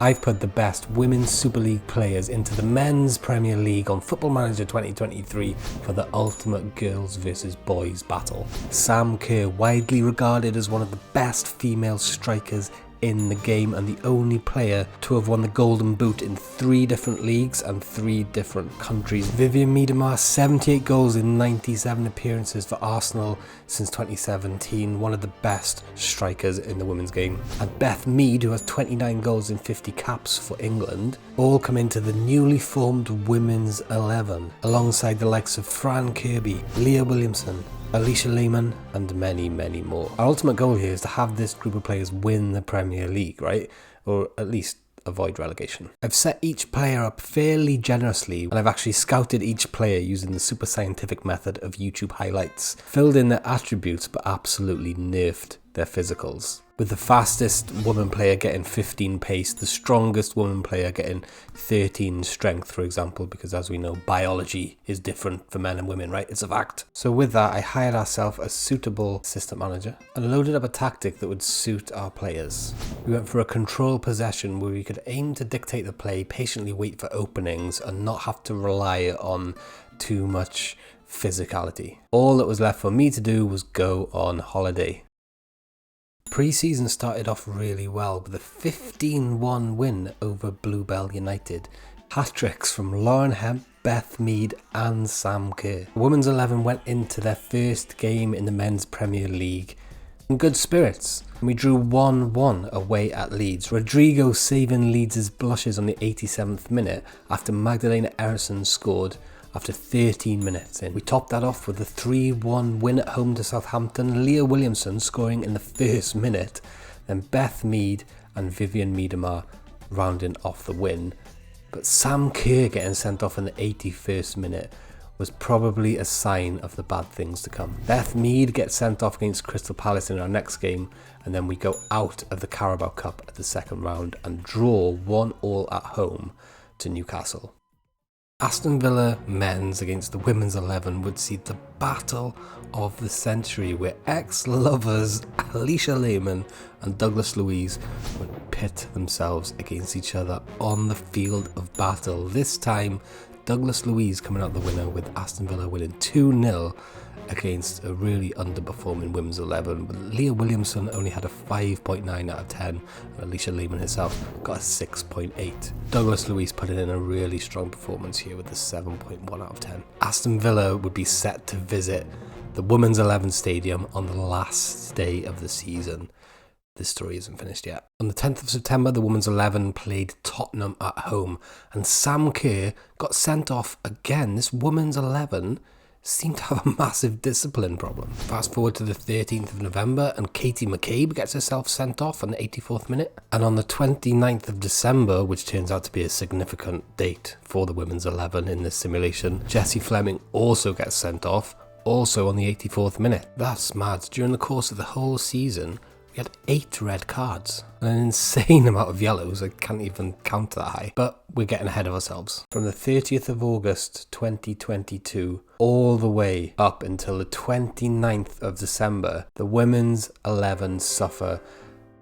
I've put the best Women's Super League players into the Men's Premier League on Football Manager 2023 for the ultimate girls versus boys battle. Sam Kerr, widely regarded as one of the best female strikers in the game and the only player to have won the Golden Boot in 3 different leagues and 3 different countries. Vivianne Miedema, 78 goals in 97 appearances for Arsenal since 2017, one of the best strikers in the women's game. And Beth Mead, who has 29 goals in 50 caps for England, all come into the newly formed Women's 11, alongside the likes of Fran Kirby, Leah Williamson, Alicia Lehmann, and many, many more. Our ultimate goal here is to have this group of players win the Premier League, right? Or at least avoid relegation. I've set each player up fairly generously, and I've actually scouted each player using the super scientific method of YouTube highlights, filled in their attributes but absolutely nerfed their physicals. With the fastest woman player getting 15 pace, the strongest woman player getting 13 strength, for example, because as we know, biology is different for men and women, right? It's a fact. So with that, I hired ourselves a suitable assistant manager and loaded up a tactic that would suit our players. We went for a control possession where we could aim to dictate the play, patiently wait for openings, and not have to rely on too much physicality. All that was left for me to do was go on holiday. Pre-season started off really well with a 15-1 win over Bluebell United. Hat-tricks from Lauren Hemp, Beth Mead and Sam Kerr. The Women's 11 went into their first game in the Men's Premier League in good spirits, and we drew 1-1 away at Leeds. Rodrigo saving Leeds' blushes on the 87th minute after Magdalena Eriksson scored after 13 minutes in. We topped that off with a 3-1 win at home to Southampton, Leah Williamson scoring in the first minute, then Beth Mead and Vivianne Miedema rounding off the win. But Sam Kerr getting sent off in the 81st minute was probably a sign of the bad things to come. Beth Mead gets sent off against Crystal Palace in our next game, and then we go out of the Carabao Cup at the second round and draw 1-1 at home to Newcastle. Aston Villa men's against the Women's 11 would see the battle of the century, where ex-lovers Alicia Lehmann and Douglas Luiz would pit themselves against each other on the field of battle. This time, Douglas Luiz coming out the winner, with Aston Villa winning 2-0 against a really underperforming Women's 11. But Leah Williamson only had a 5.9 out of 10, and Alicia Lehmann herself got a 6.8. Douglas Luiz put in a really strong performance here with a 7.1 out of 10. Aston Villa would be set to visit the Women's 11 stadium on the last day of the season. This story isn't finished yet. On the 10th of September, the Women's 11 played Tottenham at home, and Sam Kerr got sent off again. This Women's 11 seemed to have a massive discipline problem. Fast forward to the 13th of November and Katie McCabe gets herself sent off on the 84th minute. And on the 29th of December, which turns out to be a significant date for the Women's 11 in this simulation, Jessie Fleming also gets sent off, also on the 84th minute. That's mad. During the course of the whole season, we had 8 red cards and an insane amount of yellows. I can't even count that high, but we're getting ahead of ourselves. From the 30th of August 2022 all the way up until the 29th of December, the Women's 11 suffer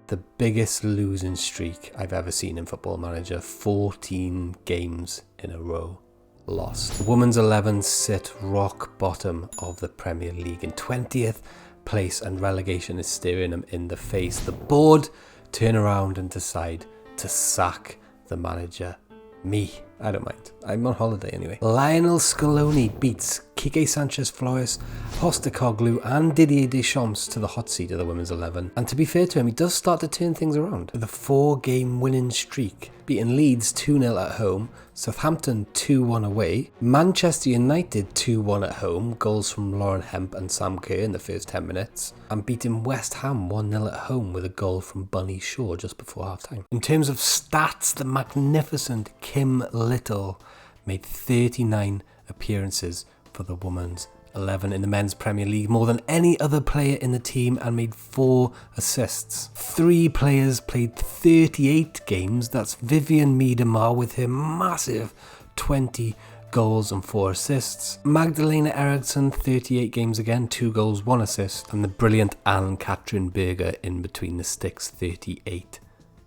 the biggest losing streak I've ever seen in Football Manager. 14 games in a row lost. The Women's 11 sit rock bottom of the Premier League in 20th place, and relegation is staring them in the face. The board turn around and decide to sack the manager. Me. I don't mind. I'm on holiday anyway. Lionel Scaloni beats Quique Sanchez-Flores, Postecoglou and Didier Deschamps to the hot seat of the Women's 11. And to be fair to him, he does start to turn things around with a 4-game winning streak, beating Leeds 2-0 at home, Southampton 2-1 away, Manchester United 2-1 at home, goals from Lauren Hemp and Sam Kerr in the first 10 minutes, and beating West Ham 1-0 at home with a goal from Bunny Shaw just before half-time. In terms of stats, the magnificent Kim Little made 39 appearances for the Women's 11 in the Men's Premier League, more than any other player in the team, and made 4 assists. 3 players played 38 games. That's Vivianne Miedema with her massive 20 goals and 4 assists. Magdalena Eriksson, 38 games again, 2 goals, 1 assist. And the brilliant Anne-Katrin Berger in between the sticks, 38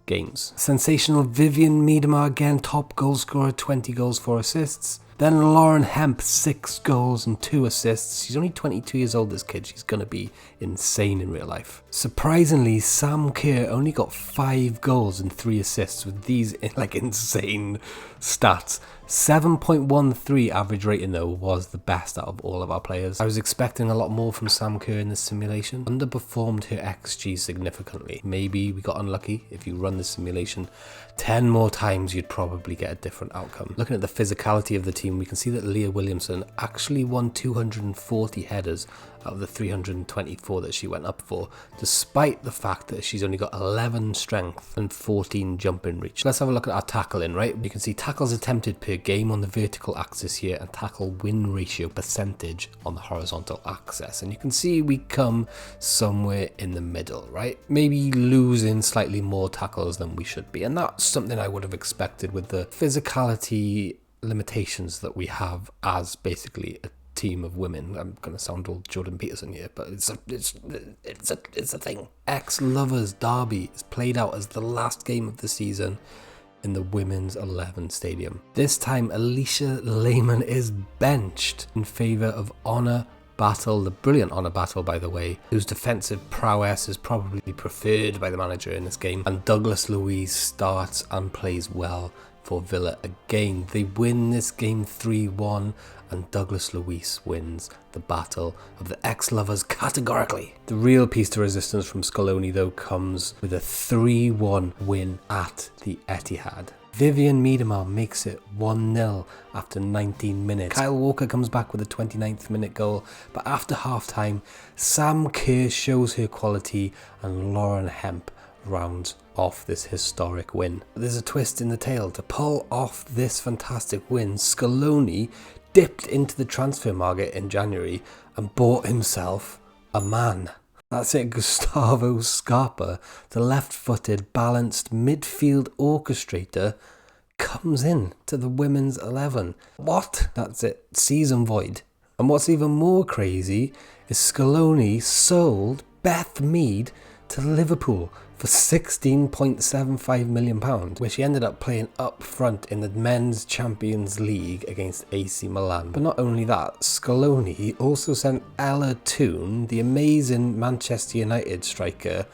games. Sensational Vivian Miedema again, top goal scorer, 20 goals, 4 assists. Then Lauren Hemp, 6 goals and 2 assists. She's only 22 years old, this kid. She's going to be insane in real life. Surprisingly, Sam Kerr only got 5 goals and 3 assists with these insane stats. 7.13 average rating though was the best out of all of our players. I was expecting a lot more from Sam Kerr in this simulation. Underperformed her XG significantly. Maybe we got unlucky. If you run the simulation 10 more times, you'd probably get a different outcome. Looking at the physicality of the team, we can see that Leah Williamson actually won 240 headers out of the 324 that she went up for, despite the fact that she's only got 11 strength and 14 jumping reach. Let's have a look at our tackling, right? You can see tackles attempted per game on the vertical axis here and tackle win ratio percentage on the horizontal axis. And you can see we come somewhere in the middle, right? Maybe losing slightly more tackles than we should be. And that's something I would have expected with the physicality limitations that we have as basically a team of women. I'm gonna sound all Jordan Peterson here, but it's a thing. Ex-Lovers Derby is played out as the last game of the season in the Women's 11 Stadium. This time Alicia Lehman is benched in favour of Honor Battle, the brilliant Honor Battle by the way, whose defensive prowess is probably preferred by the manager in this game, and Douglas Louise starts and plays well for Villa again. They win this game 3-1 and Douglas Luiz wins the battle of the ex-lovers categorically. The real piece to resistance from Scaloni though comes with a 3-1 win at the Etihad. Vivian Miedema makes it 1-0 after 19 minutes. Kyle Walker comes back with a 29th minute goal, but after half-time, Sam Kerr shows her quality and Lauren Hemp rounds off this historic win. There's a twist in the tale. To pull off this fantastic win, Scaloni dipped into the transfer market in January and bought himself a man. That's it, Gustavo Scarpa, the left-footed, balanced midfield orchestrator, comes in to the Women's 11. What? That's it, season void. And what's even more crazy is Scaloni sold Beth Mead to Liverpool for £16.75 million, where she ended up playing up front in the Men's Champions League against AC Milan. But not only that, Scaloni also sent Ella Toone, the amazing Manchester United striker,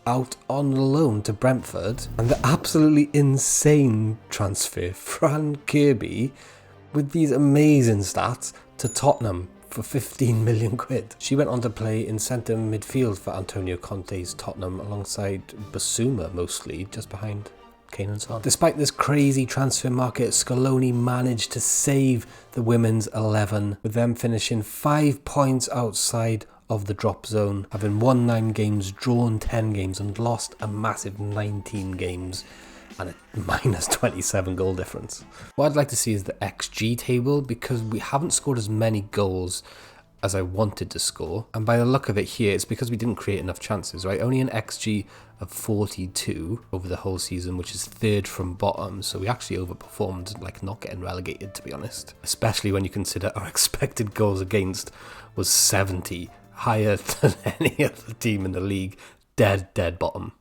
out on loan to Brentford, and the absolutely insane transfer, Fran Kirby, with these amazing stats, to Tottenham for 15 million quid. She went on to play in centre midfield for Antonio Conte's Tottenham alongside Basuma mostly, just behind Kane and Son. Despite this crazy transfer market, Scaloni managed to save the Women's 11, with them finishing 5 points outside of the drop zone, having won 9 games, drawn 10 games and lost a massive 19 games and a minus 27 goal difference. What I'd like to see is the XG table, because we haven't scored as many goals as I wanted to score, and by the look of it here, it's because we didn't create enough chances, right? Only an XG of 42 over the whole season, which is third from bottom, so we actually overperformed, like not getting relegated, to be honest. Especially when you consider our expected goals against was 70, higher than any other team in the league. Dead bottom.